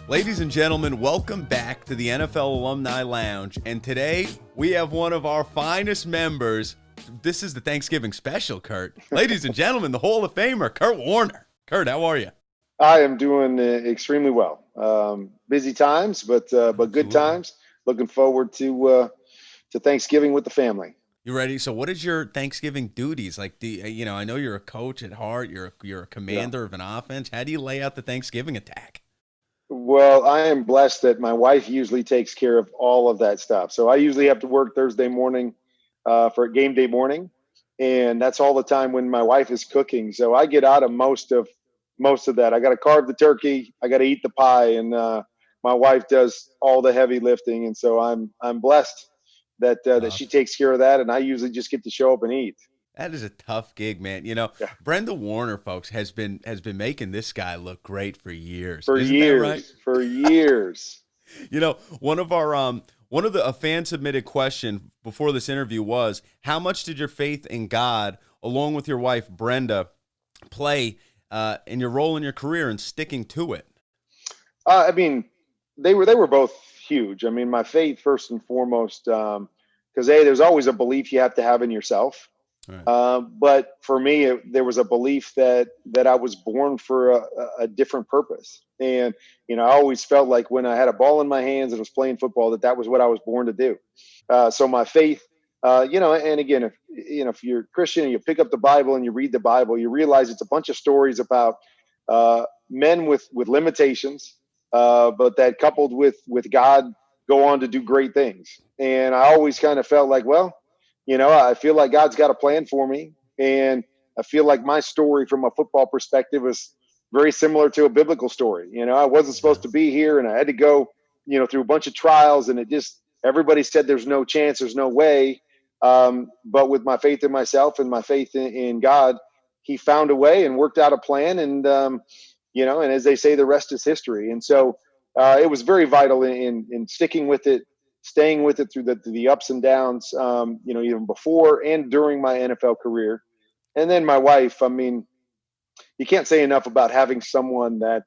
Ladies and gentlemen, welcome back to the NFL Alumni Lounge. And today we have one of our finest members. This is the Thanksgiving special, Kurt. Ladies and gentlemen, the Hall of Famer, Kurt Warner. Kurt, how are you? I am doing extremely well. Busy times, but good times. Looking forward to Thanksgiving with the family. You ready? So what is your Thanksgiving duties? Like, I know you're a coach at heart. You're a commander of an offense. How do you lay out the Thanksgiving attack? Well, I am blessed that my wife usually takes care of all of that stuff. So I usually have to work Thursday morning for game day morning, and that's all the time when my wife is cooking. So I get out of most of that. I got to carve the turkey, I got to eat the pie, and my wife does all the heavy lifting. And so I'm blessed that she takes care of that, and I usually just get to show up and eat. That is a tough gig, man. Yeah. Brenda Warner, folks, has been making this guy look great for years. For Isn't years, that right? for years. One of a fan submitted question before this interview was, how much did your faith in God, along with your wife Brenda, play in your role in your career and sticking to it? I mean, they were both huge. I mean, my faith first and foremost, because there's always a belief you have to have in yourself. Right. But for me, there was a belief that I was born for a different purpose. And, I always felt like when I had a ball in my hands and was playing football, that was what I was born to do. So my faith, and again, if you're Christian and you pick up the Bible and you read the Bible, you realize it's a bunch of stories about men with limitations, but that coupled with God go on to do great things. And I always kind of felt like, well, I feel like God's got a plan for me. And I feel like my story from a football perspective is very similar to a biblical story. I wasn't supposed to be here, and I had to go, through a bunch of trials, and everybody said there's no chance, there's no way. But with my faith in myself and my faith in God, he found a way and worked out a plan. And, and as they say, the rest is history. And so it was very vital in sticking with it, staying with it through the ups and downs, even before and during my NFL career. And then my wife, I mean, you can't say enough about having someone that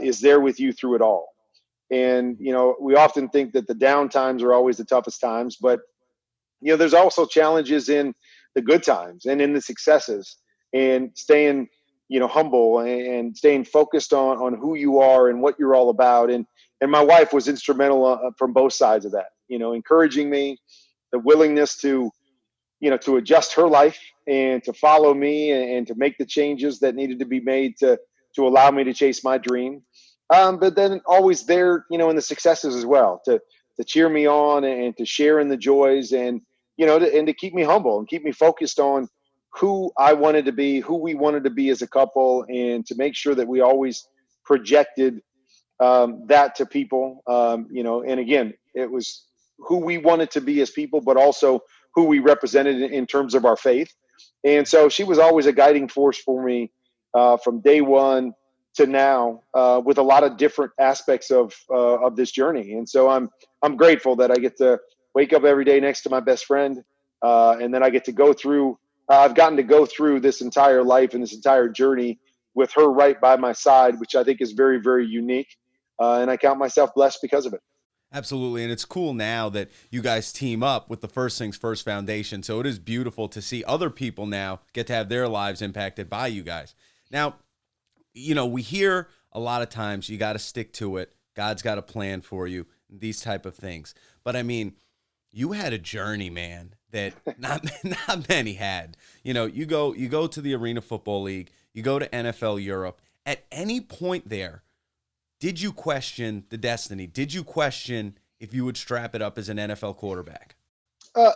is there with you through it all. And, we often think that the down times are always the toughest times, but, there's also challenges in the good times and in the successes, and staying, humble and staying focused on who you are and what you're all about. And my wife was instrumental from both sides of that, encouraging me, the willingness to adjust her life and to follow me and to make the changes that needed to be made to allow me to chase my dream. But then always there, in the successes as well, to cheer me on and to share in the joys, and, and to keep me humble and keep me focused on who I wanted to be, who we wanted to be as a couple, and to make sure that we always projected that to people, and again, it was who we wanted to be as people, but also who we represented in terms of our faith. And so she was always a guiding force for me from day one to now, with a lot of different aspects of this journey. And so I'm grateful that I get to wake up every day next to my best friend, and then I get to go through. I've gotten to go through this entire life and this entire journey with her right by my side, which I think is very, very unique. And I count myself blessed because of it. Absolutely. And it's cool now that you guys team up with the First Things First Foundation. So it is beautiful to see other people now get to have their lives impacted by you guys. Now, we hear a lot of times you got to stick to it. God's got a plan for you, these type of things. But I mean, you had a journey, man, that not many had. You go to the Arena Football League, you go to NFL Europe. At any point there, did you question the destiny? Did you question if you would strap it up as an NFL quarterback?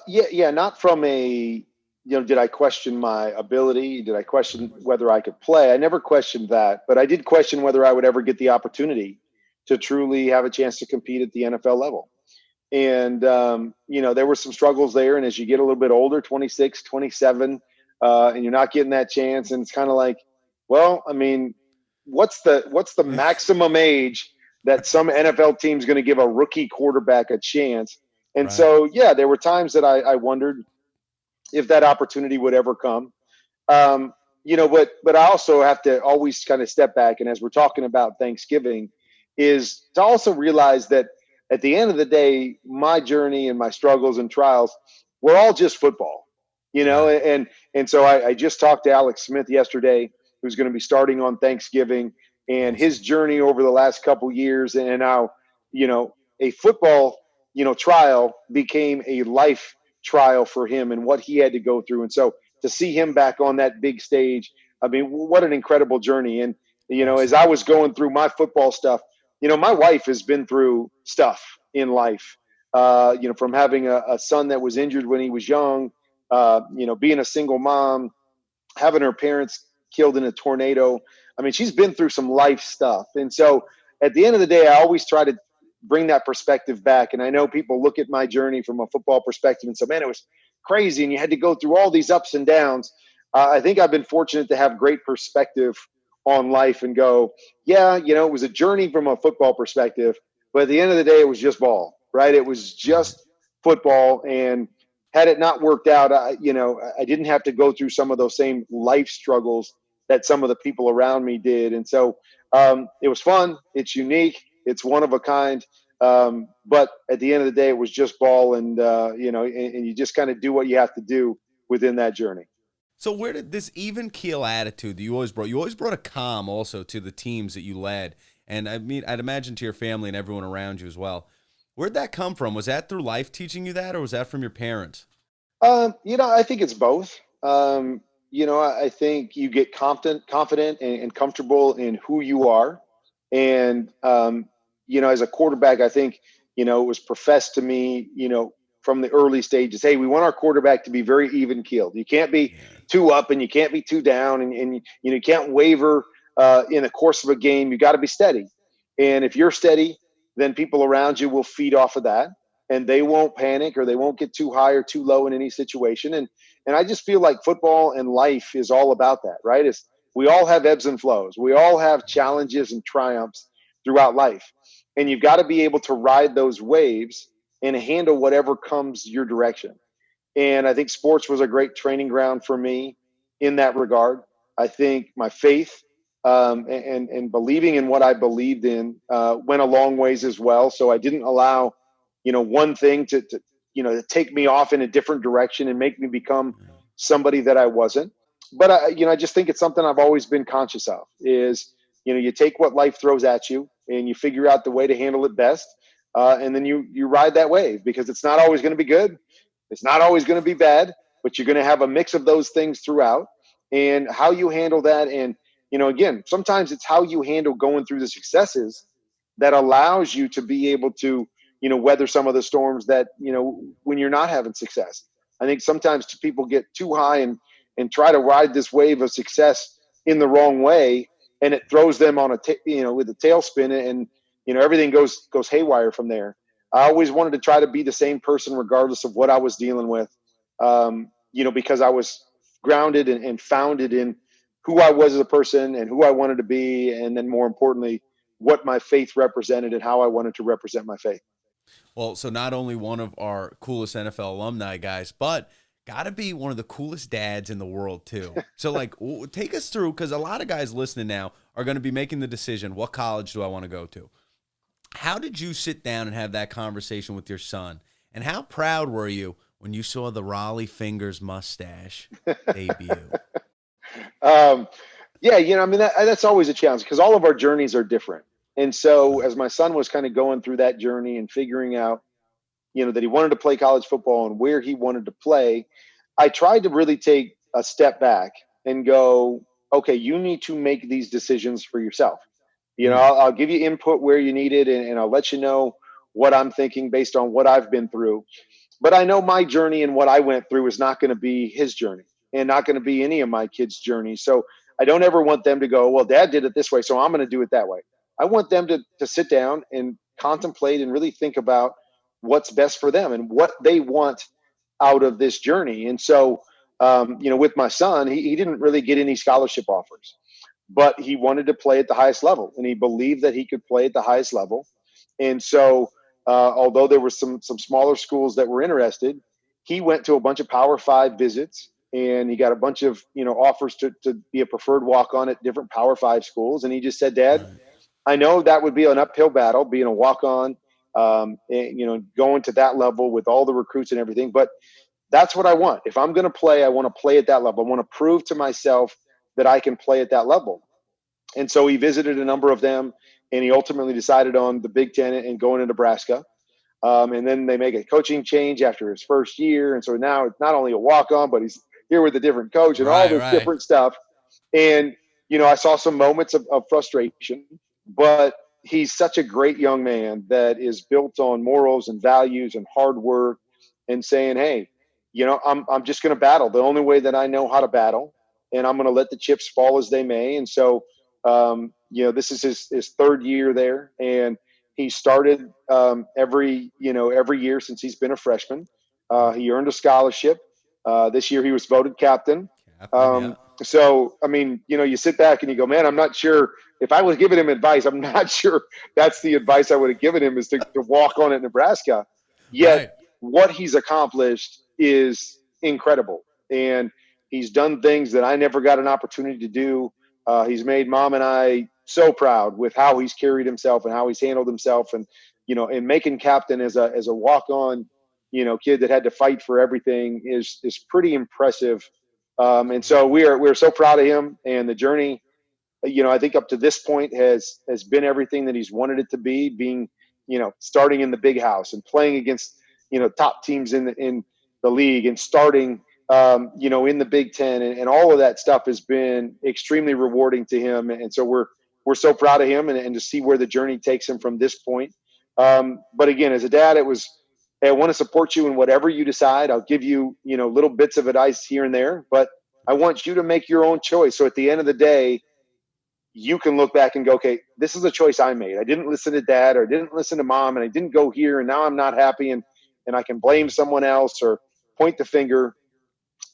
Yeah, not from a, did I question my ability? Did I question whether I could play? I never questioned that, but I did question whether I would ever get the opportunity to truly have a chance to compete at the NFL level. And, there were some struggles there. And as you get a little bit older, 26, 27, and you're not getting that chance, and it's kind of like, well, I mean, what's the maximum age that some NFL team's going to give a rookie quarterback a chance? And Right. So, yeah, there were times that I wondered if that opportunity would ever come. But I also have to always kind of step back. And as we're talking about Thanksgiving, is to also realize that at the end of the day, my journey and my struggles and trials were all just football, Right. and so I just talked to Alex Smith yesterday, who's going to be starting on Thanksgiving, and his Awesome. journey over the last couple years, and how, a football, trial became a life trial for him and what he had to go through. And so to see him back on that big stage, I mean, what an incredible journey. And, as Awesome. I was going through my football stuff, my wife has been through stuff in life, from having a son that was injured when he was young, being a single mom, having her parents killed in a tornado. I mean, she's been through some life stuff. And so at the end of the day, I always try to bring that perspective back. And I know people look at my journey from a football perspective and say, man, it was crazy and you had to go through all these ups and downs. I think I've been fortunate to have great perspective on life and go, yeah, it was a journey from a football perspective, but at the end of the day, it was just ball, right? It was Right. just football. And had it not worked out, I didn't have to go through some of those same life struggles that some of the people around me did. And so it was fun. It's unique. It's one of a kind. But at the end of the day, it was just ball, and you just kind of do what you have to do within that journey. So where did this even keel attitude that you always brought? You always brought a calm also to the teams that you led, and I mean, I'd imagine to your family and everyone around you as well. Where'd that come from? Was that through life teaching you that, or was that from your parents? I think it's both. I think you get confident and comfortable in who you are. And, as a quarterback, I think, it was professed to me, from the early stages, hey, we want our quarterback to be very even keeled. You can't be Yeah. too up and you can't be too down, and you can't waver in the course of a game. You got to be steady. And if you're steady, then people around you will feed off of that, and they won't panic or they won't get too high or too low in any situation. And I just feel like football and life is all about that, right? It's, we all have ebbs and flows. We all have challenges and triumphs throughout life. And you've got to be able to ride those waves and handle whatever comes your direction. And I think sports was a great training ground for me in that regard. I think my faith, and believing in what I believed in went a long ways as well. So I didn't allow, one thing to take me off in a different direction and make me become somebody that I wasn't. But I just think it's something I've always been conscious of is, you take what life throws at you and you figure out the way to handle it best. And then you ride that wave, because it's not always going to be good. It's not always going to be bad, but you're going to have a mix of those things throughout, and how you handle that. And, again, sometimes it's how you handle going through the successes that allows you to be able to, weather some of the storms that, when you're not having success. I think sometimes people get too high and try to ride this wave of success in the wrong way, and it throws them on with a tailspin, and, everything goes haywire from there. I always wanted to try to be the same person regardless of what I was dealing with, because I was grounded and founded in who I was as a person and who I wanted to be. And then more importantly, what my faith represented and how I wanted to represent my faith. Well, so not only one of our coolest NFL alumni guys, but got to be one of the coolest dads in the world too. So like, take us through, because a lot of guys listening now are going to be making the decision: what college do I want to go to? How did you sit down and have that conversation with your son? And how proud were you when you saw the Raleigh Fingers mustache debut? um, yeah, I mean, that's always a challenge because all of our journeys are different. And so Right. as my son was kind of going through that journey and figuring out, that he wanted to play college football and where he wanted to play, I tried to really take a step back and go, okay, you need to make these decisions for yourself. Mm, I'll give you input where you need it, and I'll let you know what I'm thinking based on what I've been through. But I know my journey and what I went through is not going to be his journey and not going to be any of my kids' journey. So I don't ever want them to go, well, dad did it this way, so I'm going to do it that way. I want them to sit down and contemplate and really think about what's best for them and what they want out of this journey. And so, with my son, he didn't really get any scholarship offers, but he wanted to play at the highest level and he believed that he could play at the highest level. And so, although there were some smaller schools that were interested, he went to a bunch of Power Five visits and he got a bunch of offers to be a preferred walk on at different Power Five schools. And he just said, Dad, right. I know that would be an uphill battle, being a walk-on, and, going to that level with all the recruits and everything. But that's what I want. If I'm going to play, I want to play at that level. I want to prove to myself that I can play at that level. And so he visited a number of them, and he ultimately decided on the Big Ten and going to Nebraska. And then they make a coaching change after his first year. And so now it's not only a walk-on, but he's here with a different coach and all Right, this right. different stuff. And, I saw some moments of frustration, but he's such a great young man that is built on morals and values and hard work and saying, hey, I'm just going to battle the only way that I know how to battle. And I'm going to let the chips fall as they may. And so, this is his third year there. And he started every year since he's been a freshman. He earned a scholarship. This year he was voted captain. Captain, yeah. So, I mean, you sit back and you go, man, I'm not sure if I was giving him advice, I'm not sure that's the advice I would have given him, is to walk on at Nebraska. Yet Right. what he's accomplished is incredible. And he's done things that I never got an opportunity to do. He's made Mom and I so proud with how he's carried himself and how he's handled himself. And making captain as a walk on, kid that had to fight for everything is pretty impressive. And so we're so proud of him, and the journey, I think up to this point has been everything that he's wanted it to be, being, starting in the big house and playing against, top teams in the league, and starting, in the Big Ten, and all of that stuff has been extremely rewarding to him. And so we're so proud of him, and to see where the journey takes him from this point. But again, as a dad, it was, hey, I want to support you in whatever you decide. I'll give you, little bits of advice here and there, but I want you to make your own choice. So at the end of the day, you can look back and go, okay, this is a choice I made. I didn't listen to dad, or didn't listen to mom, and I didn't go here, and now I'm not happy, and I can blame someone else or point the finger.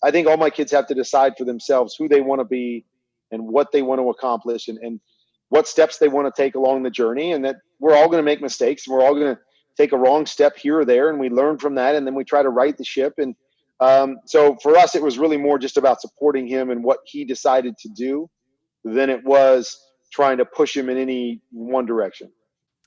I think all my kids have to decide for themselves who they want to be and what they want to accomplish, and what steps they want to take along the journey, and that we're all going to make mistakes, and we're all going to take a wrong step here or there, and we learn from that, and then we try to right the ship. And so for us, it was really more just about supporting him and what he decided to do than it was trying to push him in any one direction.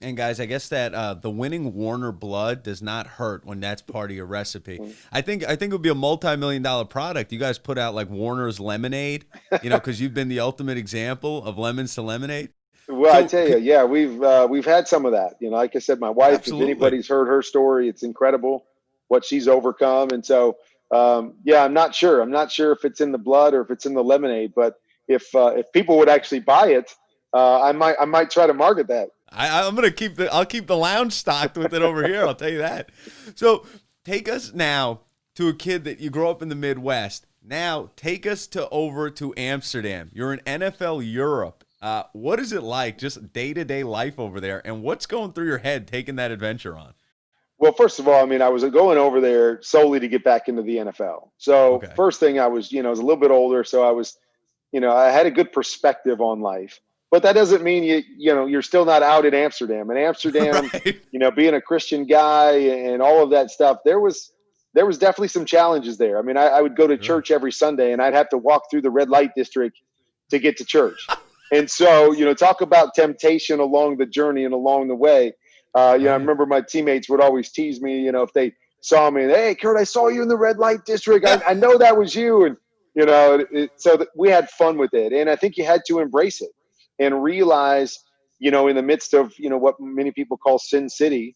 And guys, I guess that the winning Warner blood does not hurt when that's part of your recipe. I think it would be a multi-million-dollar product. You guys put out like Warner's lemonade, because you've been the ultimate example of lemons to lemonade. Well, I So tell you, yeah, we've had some of that. Like I said, my wife, if absolutely. anybody's heard her story, it's incredible what she's overcome. And so, yeah, I'm not sure. I'm not sure if it's in the blood or if it's in the lemonade. But if people would actually buy it, I might try to market that. I'm gonna I'll keep the lounge stocked with it over here. I'll tell you that. So take us now to a kid that you grew up in the Midwest. Now take us over to Amsterdam. You're in NFL Europe. What is it like, just day-to-day life over there, and what's going through your head taking that adventure on? Well, first of all, I mean, I was going over there solely to get back into the NFL. So Okay. first thing, I was a little bit older, so I was, I had a good perspective on life. But that doesn't mean you're still not out in Amsterdam. In Amsterdam, Right. being a Christian guy and all of that stuff, there was definitely some challenges there. I mean, I would go to Sure. church every Sunday, and I'd have to walk through the red light district to get to church. And so, talk about temptation along the journey and along the way. I Right. remember my teammates would always tease me, if they saw me, hey, Kurt, I saw you in the red light district. I know that was you. And, so we had fun with it. And I think you had to embrace it and realize, in the midst of, what many people call Sin City,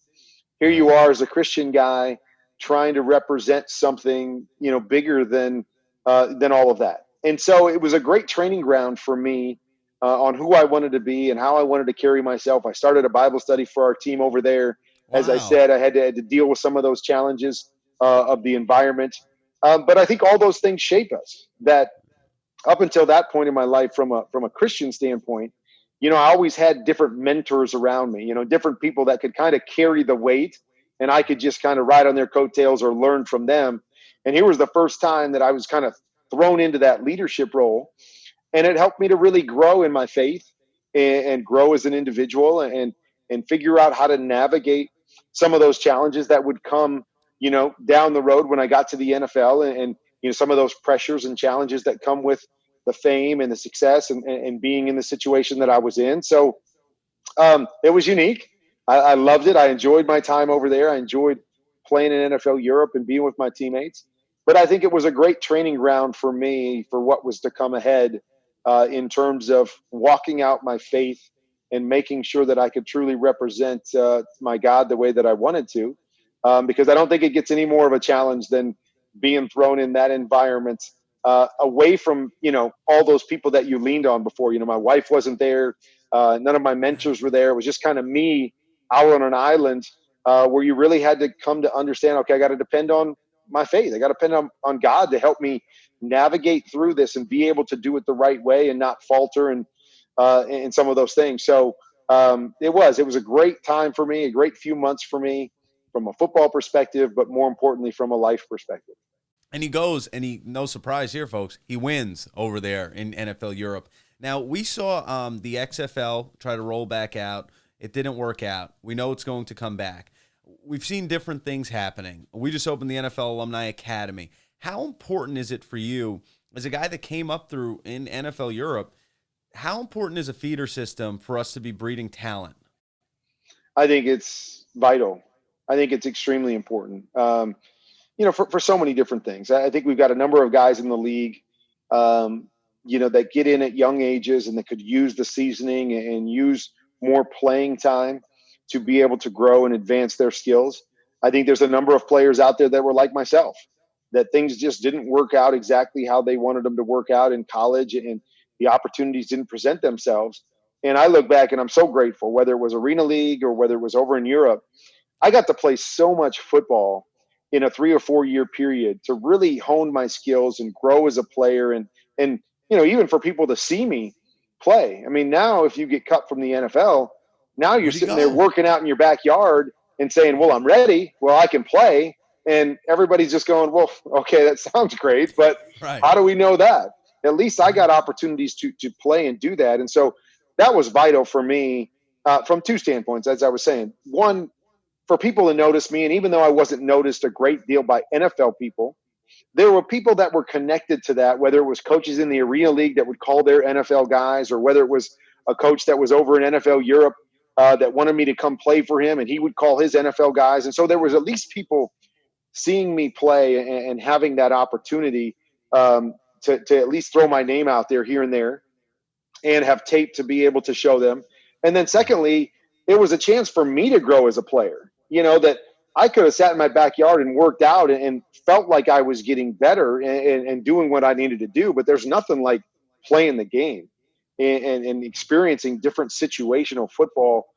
here you Right. are as a Christian guy trying to represent something, bigger than all of that. And so it was a great training ground for me on who I wanted to be and how I wanted to carry myself. I started a Bible study for our team over there. As I Wow. said, I had to deal with some of those challenges of the environment. But I think all those things shape us. That up until that point in my life, from a Christian standpoint, I always had different mentors around me, different people that could kind of carry the weight, and I could just kind of ride on their coattails or learn from them. And here was the first time that I was kind of thrown into that leadership role, and it helped me to really grow in my faith, and grow as an individual, and figure out how to navigate some of those challenges that would come, down the road when I got to the NFL, and some of those pressures and challenges that come with the fame and the success, and being in the situation that I was in. So It was unique. I loved it. I enjoyed my time over there. I enjoyed playing in NFL Europe and being with my teammates. But I think it was a great training ground for me for what was to come ahead in terms of walking out my faith and making sure that I could truly represent my God the way that I wanted to. Because I don't think it gets any more of a challenge than being thrown in that environment away from, all those people that you leaned on before. My wife wasn't there. None of my mentors were there. It was just kind of me out on an island where you really had to come to understand, okay, I got to depend on my faith. I got to depend on God to help me navigate through this and be able to do it the right way and not falter and in some of those things. So it was a great time for me, a great few months for me from a football perspective, but more importantly, from a life perspective. And he goes, and no surprise here, folks, he wins over there in NFL Europe. Now, we saw the XFL try to roll back out. It didn't work out. We know it's going to come back. We've seen different things happening. We just opened the NFL Alumni Academy. How important is it for you, as a guy that came up through in NFL Europe, how important is a feeder system for us to be breeding talent? I think it's vital. I think it's extremely important. For so many different things. I think we've got a number of guys in the league, that get in at young ages and that could use the seasoning and use more playing time to be able to grow and advance their skills. I think there's a number of players out there that were like myself, that things just didn't work out exactly how they wanted them to work out in college, and the opportunities didn't present themselves. And I look back and I'm so grateful, whether it was Arena League or whether it was over in Europe, I got to play so much football in a 3 or 4 year period to really hone my skills and grow as a player. And even for people to see me play. I mean, now if you get cut from the NFL, now you're sitting there working out in your backyard and saying, well, I'm ready. Well, I can play. And everybody's just going, well, okay, that sounds great, but right. How do we know that? At least I got opportunities to play and do that. And so that was vital for me from two standpoints, as I was saying. One, for people to notice me, and even though I wasn't noticed a great deal by NFL people, there were people that were connected to that, whether it was coaches in the Arena League that would call their NFL guys, or whether it was a coach that was over in NFL Europe that wanted me to come play for him, and he would call his NFL guys. And so there was at least people seeing me play and having that opportunity to at least throw my name out there here and there and have tape to be able to show them. And then secondly, it was a chance for me to grow as a player, that I could have sat in my backyard and worked out and felt like I was getting better and doing what I needed to do. But there's nothing like playing the game and experiencing different situational football,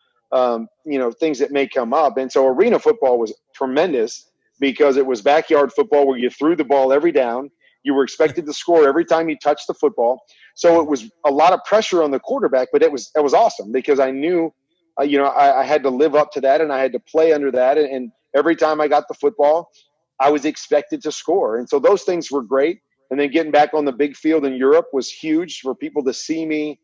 things that may come up. And so arena football was tremendous because it was backyard football where you threw the ball every down. You were expected to score every time you touched the football. So it was a lot of pressure on the quarterback, but it was awesome because I knew, I had to live up to that and I had to play under that. And every time I got the football, I was expected to score. And so those things were great. And then getting back on the big field in Europe was huge for people to see me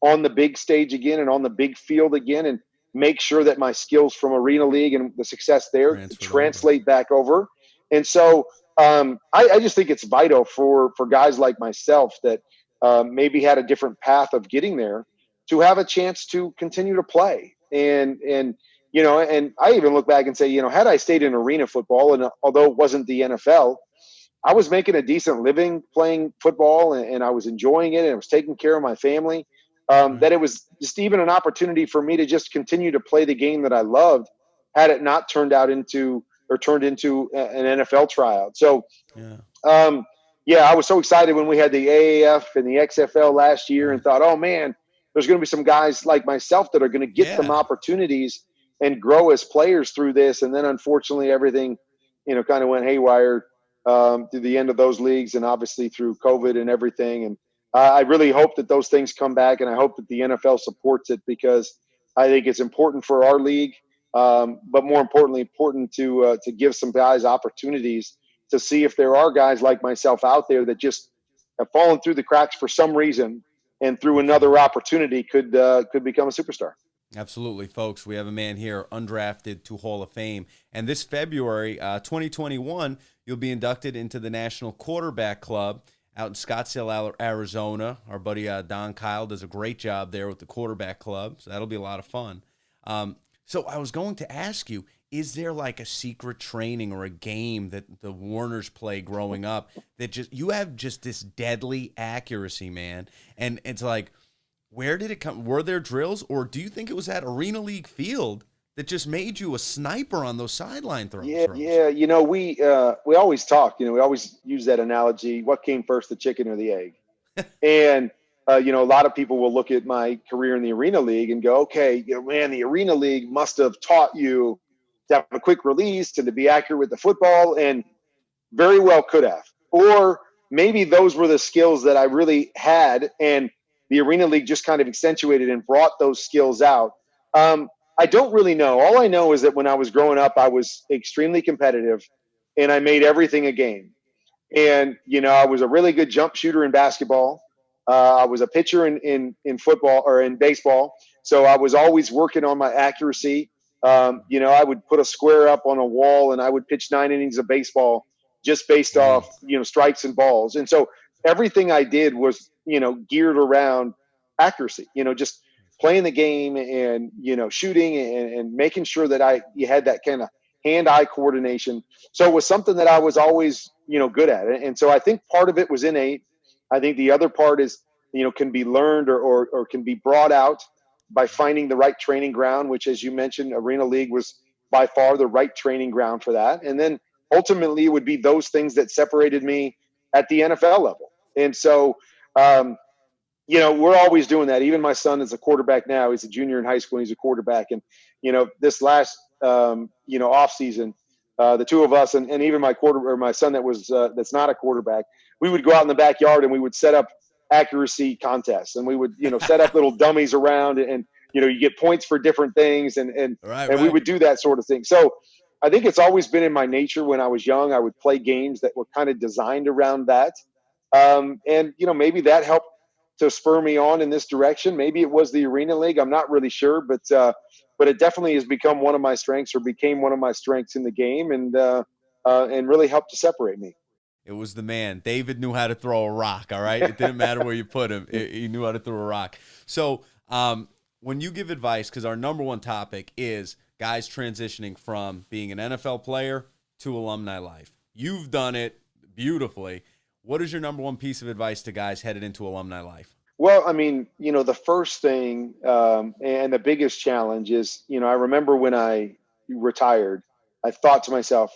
on the big stage again and on the big field again, and make sure that my skills from Arena League and the success there translate back over. And so I just think it's vital for guys like myself that maybe had a different path of getting there to have a chance to continue to play. And I even look back and say, had I stayed in arena football, and although it wasn't the NFL, I was making a decent living playing football and I was enjoying it and I was taking care of my family. That it was just even an opportunity for me to just continue to play the game that I loved, had it not turned into an NFL tryout. So, I was so excited when we had the AAF and the XFL last year and thought, oh man, there's going to be some guys like myself that are going to get some opportunities and grow as players through this. And then unfortunately everything, kind of went haywire through the end of those leagues and obviously through COVID and everything. And I really hope that those things come back, and I hope that the NFL supports it because I think it's important for our league, but more importantly, important to give some guys opportunities to see if there are guys like myself out there that just have fallen through the cracks for some reason, and through another opportunity could become a superstar. Absolutely, folks. We have a man here, undrafted to Hall of Fame. And this February, 2021, you'll be inducted into the National Quarterback Club. out in Scottsdale, Arizona. Our buddy Don Kyle does a great job there with the quarterback club, so that'll be a lot of fun. So I was going to ask you, is there like a secret training or a game that the Warners play growing up that just you have just this deadly accuracy, man? And it's like, where did it come? Were there drills, or do you think it was that Arena League field that just made you a sniper on those sideline throws? Yeah. We always talk. We always use that analogy: what came first, the chicken or the egg? And a lot of people will look at my career in the Arena League and go, okay, man, the Arena League must have taught you to have a quick release and to be accurate with the football, and very well could have. Or maybe those were the skills that I really had, and the Arena League just kind of accentuated and brought those skills out. I don't really know. All I know is that when I was growing up, I was extremely competitive, and I made everything a game. And I was a really good jump shooter in basketball. I was a pitcher in football or in baseball, so I was always working on my accuracy. I would put a square up on a wall, and I would pitch 9 innings of baseball just based off strikes and balls. And so everything I did was geared around accuracy. Just playing the game and shooting and making sure that you had that kind of hand-eye coordination. So it was something that I was always good at. And so I think part of it was innate. I think the other part is can be learned or can be brought out by finding the right training ground, which, as you mentioned, Arena League was by far the right training ground for that. And then ultimately it would be those things that separated me at the NFL level. And so we're always doing that. Even my son is a quarterback now. He's a junior in high school and he's a quarterback. And this last off season, the two of us and even my son that's not a quarterback, we would go out in the backyard and we would set up accuracy contests, and we would set up little dummies around, and you get points for different things, and we would do that sort of thing. So I think it's always been in my nature. When I was young, I would play games that were kind of designed around that, and maybe that helped to spur me on in this direction. Maybe it was the Arena League. I'm not really sure, but it definitely has become one of my strengths, or became one of my strengths in the game, and really helped to separate me. It was the man. David knew how to throw a rock, all right? It didn't matter where you put him. He knew how to throw a rock. So when you give advice, because our number one topic is guys transitioning from being an NFL player to alumni life. You've done it beautifully. What is your number one piece of advice to guys headed into alumni life? Well, I mean, the first thing and the biggest challenge is, I remember when I retired, I thought to myself,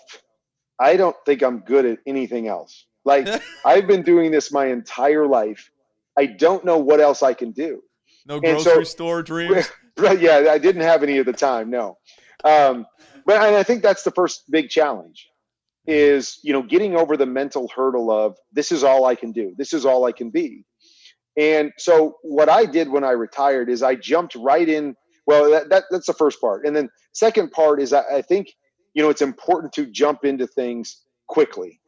I don't think I'm good at anything else. Like, I've been doing this my entire life. I don't know what else I can do. No grocery store dreams? Yeah, I didn't have any at the time, no. But I think that's the first big challenge is, getting over the mental hurdle of this is all I can do. This is all I can be. And so what I did when I retired is I jumped right in. Well, that's the first part. And then second part is I think, it's important to jump into things quickly.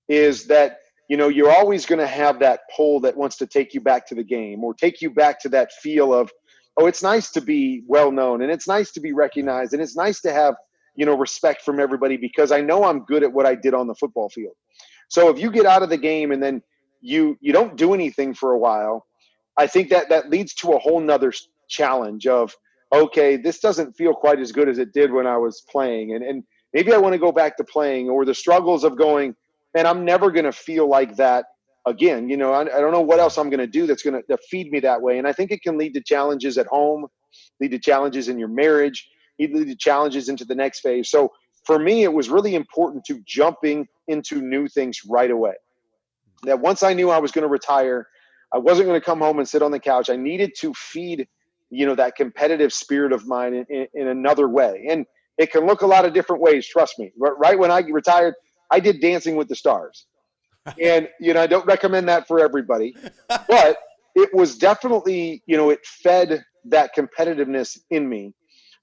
Is that, you're always going to have that pull that wants to take you back to the game, or take you back to that feel of, oh, it's nice to be well known, and it's nice to be recognized, and it's nice to have, respect from everybody, because I know I'm good at what I did on the football field. So if you get out of the game and then you don't do anything for a while, I think that leads to a whole nother challenge of, okay, this doesn't feel quite as good as it did when I was playing. And maybe I want to go back to playing, or the struggles of going, man, I'm never going to feel like that again. I don't know what else I'm going to do that's going to feed me that way. And I think it can lead to challenges at home, lead to challenges in your marriage, lead to challenges into the next phase. So for me, it was really important to jumping into new things right away. That once I knew I was going to retire, I wasn't going to come home and sit on the couch. I needed to feed, that competitive spirit of mine in another way. And it can look a lot of different ways, trust me. Right when I retired, I did Dancing with the Stars. And, I don't recommend that for everybody. But it was definitely, it fed that competitiveness in me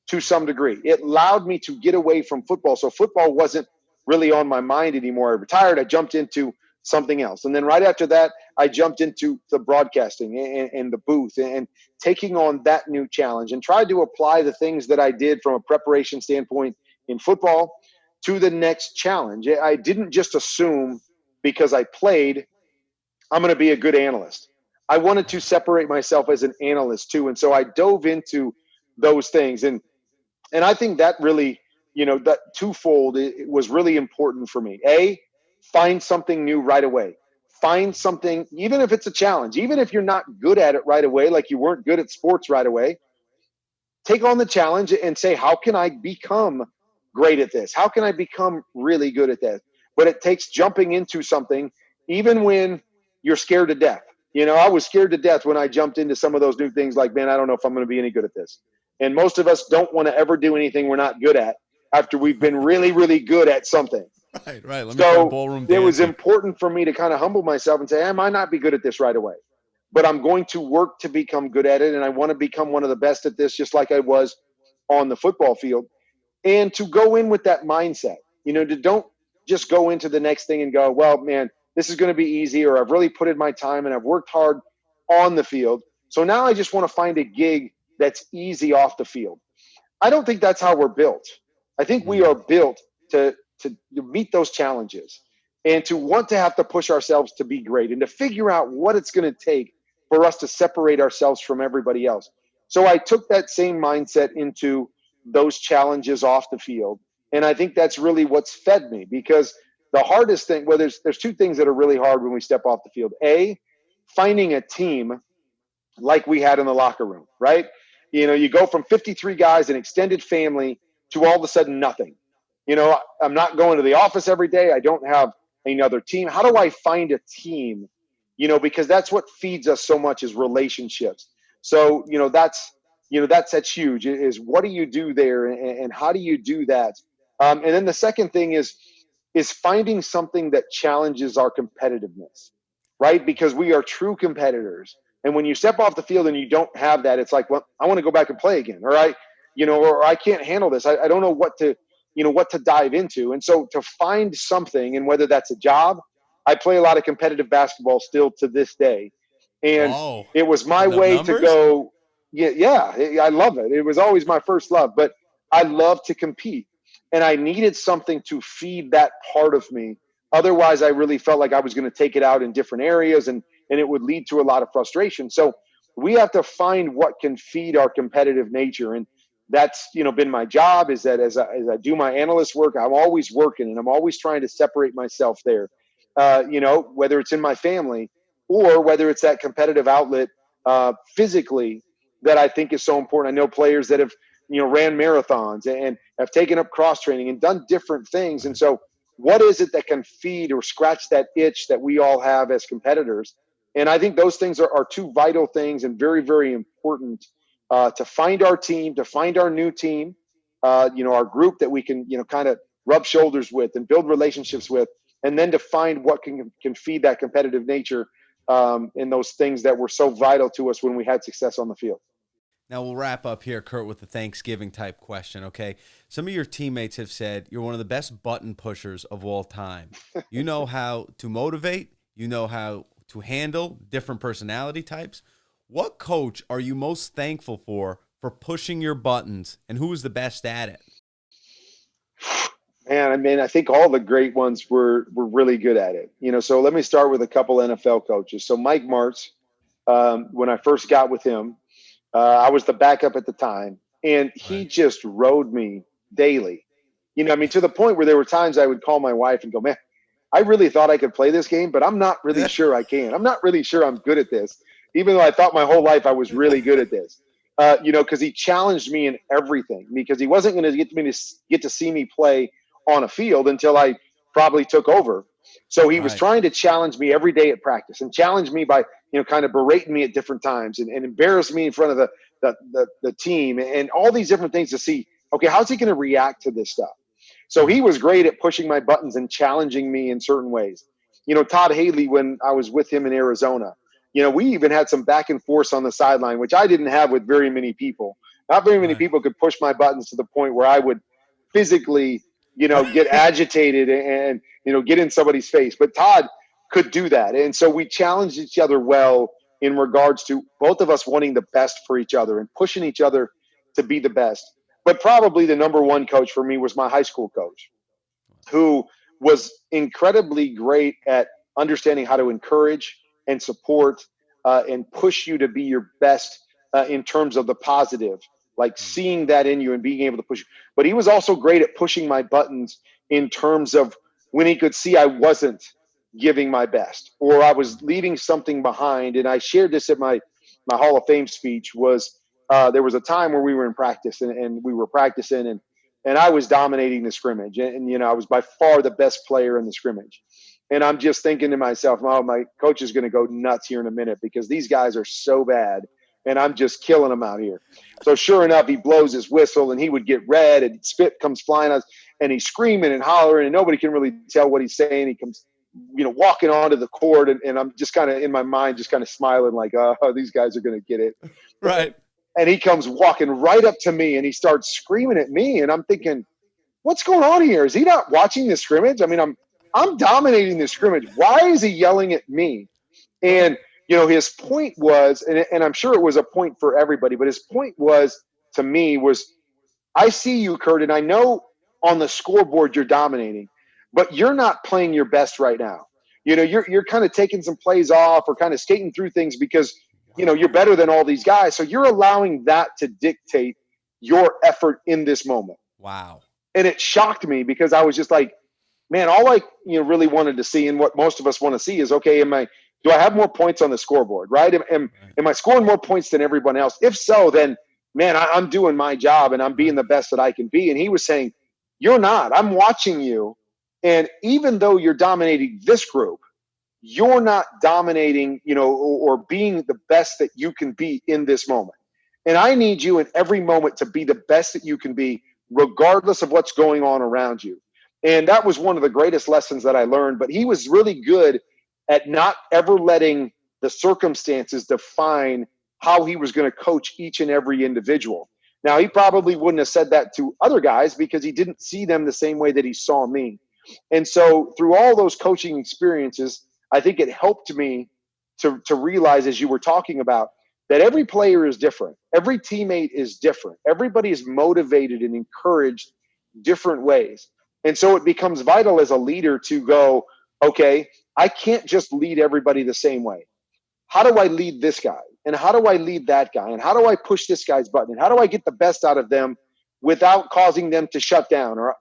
to some degree. It allowed me to get away from football. So football wasn't really on my mind anymore. I retired. I jumped into something else. And then right after that, I jumped into the broadcasting and the booth and taking on that new challenge, and tried to apply the things that I did from a preparation standpoint in football to the next challenge. I didn't just assume because I played I'm going to be a good analyst. I wanted to separate myself as an analyst too. And so I dove into those things. And I think that really, that twofold, it was really important for me. Find something new right away. Find something, even if it's a challenge, even if you're not good at it right away, like you weren't good at sports right away, take on the challenge and say, how can I become great at this? How can I become really good at this? But it takes jumping into something, even when you're scared to death. I was scared to death when I jumped into some of those new things like, man, I don't know if I'm going to be any good at this. And most of us don't want to ever do anything we're not good at after we've been really, really good at something. Right. Let me try So ballroom it was dancing. important for me to kind of humble myself and say, I might not be good at this right away, but I'm going to work to become good at it. And I want to become one of the best at this, just like I was on the football field. And to go in with that mindset, to don't just go into the next thing and go, well, man, this is going to be easy, or I've really put in my time and I've worked hard on the field. So now I just want to find a gig that's easy off the field. I don't think that's how we're built. I think we are built to meet those challenges and to want to have to push ourselves to be great and to figure out what it's going to take for us to separate ourselves from everybody else. So I took that same mindset into those challenges off the field. And I think that's really what's fed me, because the hardest thing, well, there's two things that are really hard when we step off the field. Finding a team like we had in the locker room, right? You go from 53 guys, an extended family, to all of a sudden nothing. I'm not going to the office every day. I don't have another team. How do I find a team? Because that's what feeds us so much, is relationships. So, that's huge, is what do you do there, and how do you do that? And then the second thing is finding something that challenges our competitiveness, right? Because we are true competitors. And when you step off the field and you don't have that, it's like, well, I want to go back and play again. Or I can't handle this. I don't know what to dive into. And so to find something, and whether that's a job, I play a lot of competitive basketball still to this day. And it was my way to go. Yeah, I love it. It was always my first love, but I love to compete. And I needed something to feed that part of me. Otherwise, I really felt like I was going to take it out in different areas, and it would lead to a lot of frustration. So we have to find what can feed our competitive nature. And that's, been my job, is that as I do my analyst work, I'm always working and I'm always trying to separate myself there, whether it's in my family or whether it's that competitive outlet physically, that I think is so important. I know players that have, ran marathons and have taken up cross training and done different things. And so what is it that can feed or scratch that itch that we all have as competitors? And I think those things are two vital things, and very, very important to find our team, to find our new team, our group that we can, kind of rub shoulders with and build relationships with, and then to find what can feed that competitive nature in those things that were so vital to us when we had success on the field. Now we'll wrap up here, Kurt, with the Thanksgiving type question, okay? Some of your teammates have said you're one of the best button pushers of all time. You know how to motivate. You know how to handle different personality types. What coach are you most thankful for pushing your buttons, and who is the best at it? Man, I think all the great ones were really good at it. So let me start with a couple NFL coaches. So Mike Martz, when I first got with him, I was the backup at the time, and he just rode me daily. To the point where there were times I would call my wife and go, man, I really thought I could play this game, but I'm not really sure I can. I'm not really sure I'm good at this, even though I thought my whole life I was really good at this. Because he challenged me in everything, because he wasn't going to get to see me play on a field until I probably took over. So he was trying to challenge me every day at practice, and challenge me by, kind of berating me at different times, and embarrass me in front of the team, and all these different things to see, okay, how's he going to react to this stuff? So he was great at pushing my buttons and challenging me in certain ways. Todd Haley, when I was with him in Arizona, we even had some back and forth on the sideline, which I didn't have with very many people. Not very many people could push my buttons to the point where I would physically, get agitated and, get in somebody's face. But Todd could do that. And so we challenged each other well in regards to both of us wanting the best for each other and pushing each other to be the best. But probably the number one coach for me was my high school coach, who was incredibly great at understanding how to encourage, and support and push you to be your best in terms of the positive, like seeing that in you and being able to push. But he was also great at pushing my buttons in terms of when he could see I wasn't giving my best or I was leaving something behind. And I shared this at my Hall of Fame speech. Was there was a time where we were in practice and we were practicing and I was dominating the scrimmage. And I was by far the best player in the scrimmage. And I'm just thinking to myself, oh, my coach is going to go nuts here in a minute because these guys are so bad and I'm just killing them out here. So sure enough, he blows his whistle and he would get red and spit comes flying out and he's screaming and hollering and nobody can really tell what he's saying. He comes, walking onto the court and I'm just kind of in my mind, just kind of smiling like, oh, these guys are going to get it. Right. And he comes walking right up to me and he starts screaming at me. And I'm thinking, what's going on here? Is he not watching the scrimmage? I mean, I'm dominating the scrimmage. Why is he yelling at me? And, his point was, and I'm sure it was a point for everybody, but his point was to me was, I see you, Kurt, and I know on the scoreboard you're dominating, but you're not playing your best right now. You're kind of taking some plays off or kind of skating through things because, you're better than all these guys. So you're allowing that to dictate your effort in this moment. Wow. And it shocked me because I was just like, man, all I really wanted to see and what most of us want to see is, okay, do I have more points on the scoreboard, right? Am I scoring more points than everyone else? If so, then, man, I'm doing my job and I'm being the best that I can be. And he was saying, you're not. I'm watching you. And even though you're dominating this group, you're not dominating, or being the best that you can be in this moment. And I need you in every moment to be the best that you can be, regardless of what's going on around you. And that was one of the greatest lessons that I learned. But he was really good at not ever letting the circumstances define how he was going to coach each and every individual. Now, he probably wouldn't have said that to other guys because he didn't see them the same way that he saw me. And so through all those coaching experiences, I think it helped me to realize, as you were talking about, that every player is different. Every teammate is different. Everybody is motivated and encouraged different ways. And so it becomes vital as a leader to go, okay, I can't just lead everybody the same way. How do I lead this guy? And how do I lead that guy? And how do I push this guy's button? And how do I get the best out of them without causing them to shut down or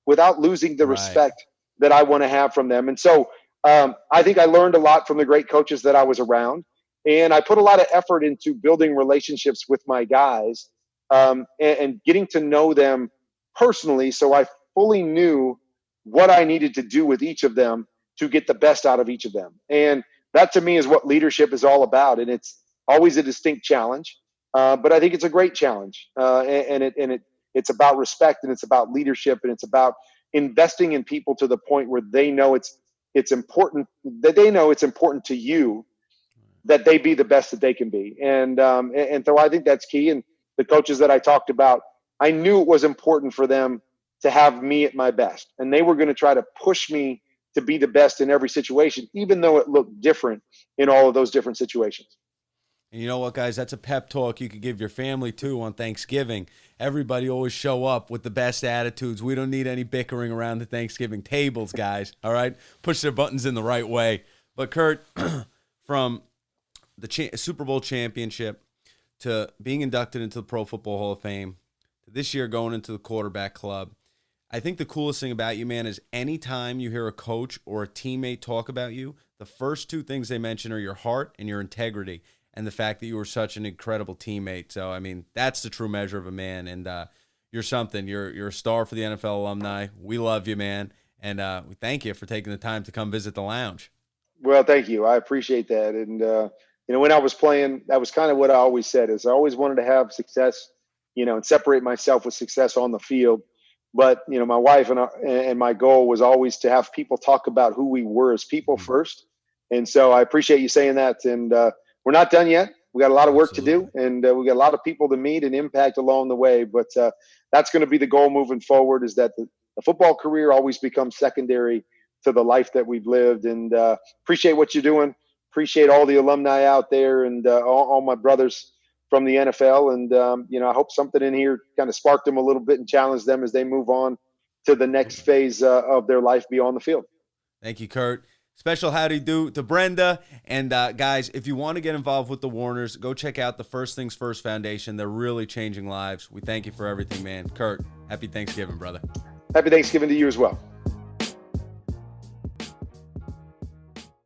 without losing the respect that I want to have from them? And so I think I learned a lot from the great coaches that I was around. And I put a lot of effort into building relationships with my guys and getting to know them personally. So I fully knew what I needed to do with each of them to get the best out of each of them. And that to me is what leadership is all about. And it's always a distinct challenge. But I think it's a great challenge. It's about respect and it's about leadership and it's about investing in people to the point where they know it's important, that they know it's important to you that they be the best that they can be. And so I think that's key. And the coaches that I talked about, I knew it was important for them to have me at my best. And they were going to try to push me to be the best in every situation, even though it looked different in all of those different situations. And you know what, guys? That's a pep talk you could give your family, too, on Thanksgiving. Everybody always show up with the best attitudes. We don't need any bickering around the Thanksgiving tables, guys, all right? Push their buttons in the right way. But, Kurt, from the Super Bowl championship to being inducted into the Pro Football Hall of Fame to this year going into the quarterback club, I think the coolest thing about you, man, is anytime you hear a coach or a teammate talk about you, the first two things they mention are your heart and your integrity and the fact that you were such an incredible teammate. So, I mean, that's the true measure of a man, and you're something. You're a star for the NFL alumni. We love you, man, and we thank you for taking the time to come visit the lounge. Well, thank you. I appreciate that. And, when I was playing, that was kind of what I always said is I always wanted to have success, and separate myself with success on the field. But, my wife and my goal was always to have people talk about who we were as people first. And so I appreciate you saying that. And we're not done yet. We got a lot of work to do, and we got a lot of people to meet and impact along the way. But that's going to be the goal moving forward, is that the football career always becomes secondary to the life that we've lived. And appreciate what you're doing. Appreciate all the alumni out there and all my brothers from the NFL. And, I hope something in here kind of sparked them a little bit and challenged them as they move on to the next phase of their life beyond the field. Thank you, Kurt. Special howdy do to Brenda. And guys, if you want to get involved with the Warners, go check out the First Things First Foundation. They're really changing lives. We thank you for everything, man. Kurt, happy Thanksgiving, brother. Happy Thanksgiving to you as well.